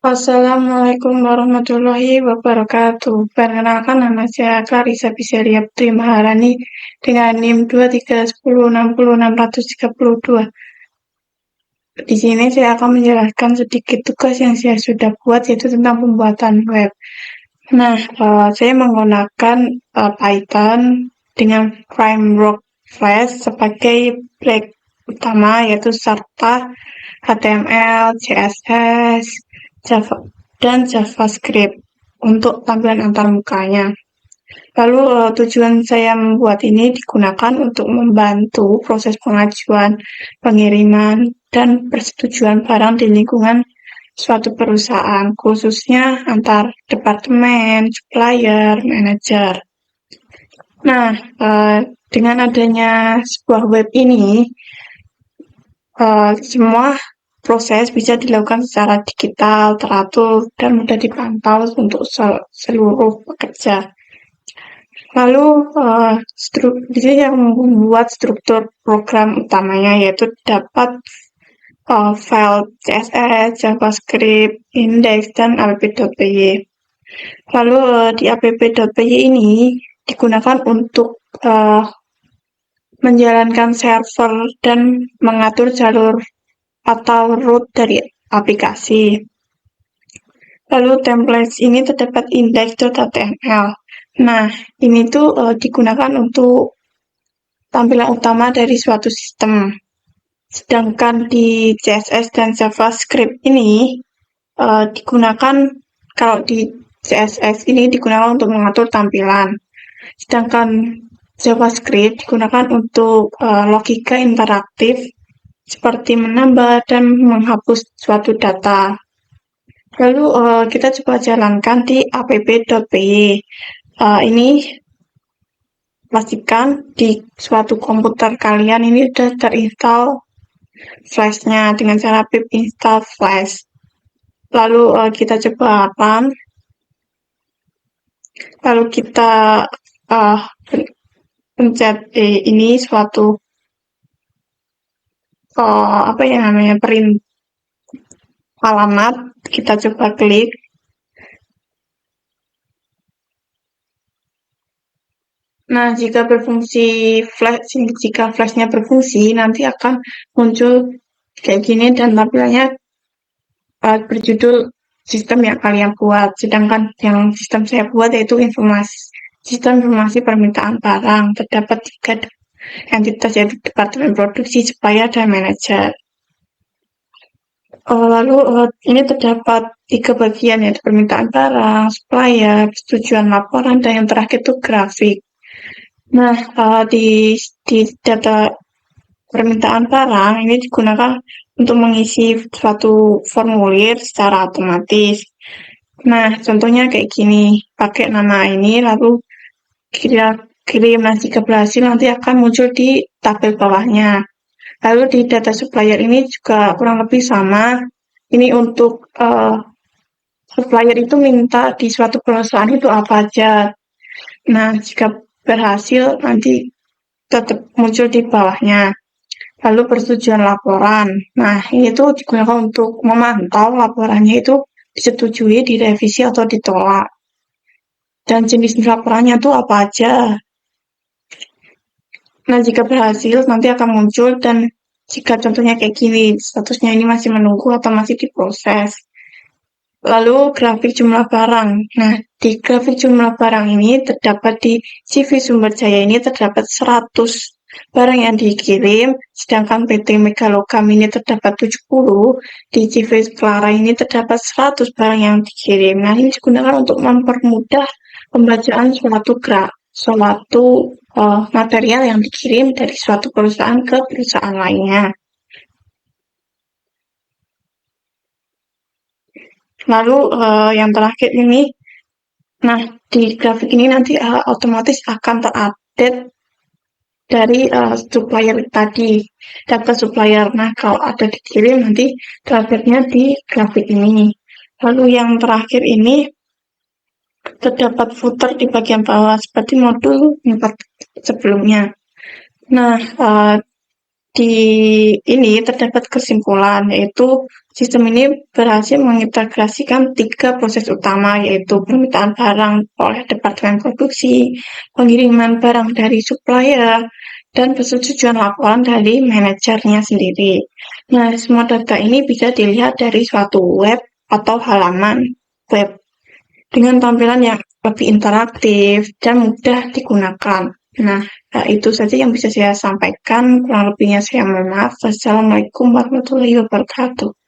Assalamualaikum warahmatullahi wabarakatuh. Perkenalkan nama saya Clarissa Biselia Putri Maharani dengan NIM 231060632. Di sini saya akan menjelaskan sedikit tugas yang saya sudah buat yaitu tentang pembuatan web. Nah, saya menggunakan Python dengan framework Flash sebagai back utama yaitu serta HTML, CSS, Java, dan JavaScript untuk tampilan antarmukanya. Lalu tujuan saya membuat ini digunakan untuk membantu proses pengajuan, pengiriman, dan persetujuan barang di lingkungan suatu perusahaan, khususnya antar departemen, supplier, manajer. Nah, dengan adanya sebuah web ini, semua proses bisa dilakukan secara digital, teratur, dan mudah dipantau untuk seluruh pekerja. Lalu, dia yang membuat struktur program utamanya yaitu dapat file CSS, JavaScript, index, dan app.py. Lalu di app.py ini digunakan untuk menjalankan server dan mengatur jalur atau root dari aplikasi. Lalu templates ini terdapat index.html. Nah, ini tuh digunakan untuk tampilan utama dari suatu sistem. Sedangkan di CSS dan JavaScript ini digunakan, kalau di CSS ini digunakan untuk mengatur tampilan. Sedangkan JavaScript digunakan untuk logika interaktif seperti menambah dan menghapus suatu data. Lalu kita coba jalankan di app.py. Ini pastikan di suatu komputer kalian ini sudah terinstall Flash-nya dengan cara pip install Flash. Lalu kita coba run. Lalu kita pencet ini suatu print alamat, kita coba klik. Nah, jika flashnya berfungsi, nanti akan muncul kayak gini dan tampilannya berjudul sistem yang kalian buat. Sedangkan yang sistem saya buat yaitu sistem informasi permintaan barang. Terdapat 3 entitas yaitu departemen produksi, supplier, dan manajer. Lalu ini terdapat 3 bagian yaitu permintaan barang, supplier, persetujuan laporan, dan yang terakhir itu grafik. Nah, di data permintaan barang ini digunakan untuk mengisi suatu formulir secara otomatis. Nah, contohnya kayak gini, pakai nama ini, lalu kirim. Nah, jika berhasil nanti akan muncul di tabel bawahnya. Lalu di data supplier ini juga kurang lebih sama. Ini untuk supplier itu minta di suatu perusahaan itu apa aja. Nah, jika berhasil nanti tetap muncul di bawahnya. Lalu persetujuan laporan. Nah, ini tuh digunakan untuk memantau laporannya itu disetujui, direvisi, atau ditolak. Dan jenis laporannya tuh apa aja. Nah, jika berhasil nanti akan muncul, dan jika contohnya kayak gini, statusnya ini masih menunggu atau masih diproses. Lalu grafik jumlah barang. Nah, di grafik jumlah barang ini terdapat di CV Sumberjaya ini terdapat 100 barang yang dikirim, sedangkan PT Megalogam ini terdapat 70, di CV Clara ini terdapat 100 barang yang dikirim. Nah, ini digunakan untuk mempermudah pembacaan suatu material yang dikirim dari suatu perusahaan ke perusahaan lainnya. Lalu yang terakhir ini, nah di grafik ini nanti otomatis akan terupdate dari supplier tadi, data supplier. Nah, kalau ada dikirim nanti grafirnya di grafik ini. Lalu yang terakhir ini terdapat footer di bagian bawah seperti modul sebelumnya. Nah, Di ini terdapat kesimpulan, yaitu sistem ini berhasil mengintegrasikan 3 proses utama, yaitu permintaan barang oleh departemen produksi, pengiriman barang dari supplier, dan persetujuan laporan dari manajernya sendiri. Nah, semua data ini bisa dilihat dari suatu web atau halaman web dengan tampilan yang lebih interaktif dan mudah digunakan. Nah, itu saja yang bisa saya sampaikan. Kurang lebihnya saya mohon maaf. Wassalamualaikum warahmatullahi wabarakatuh.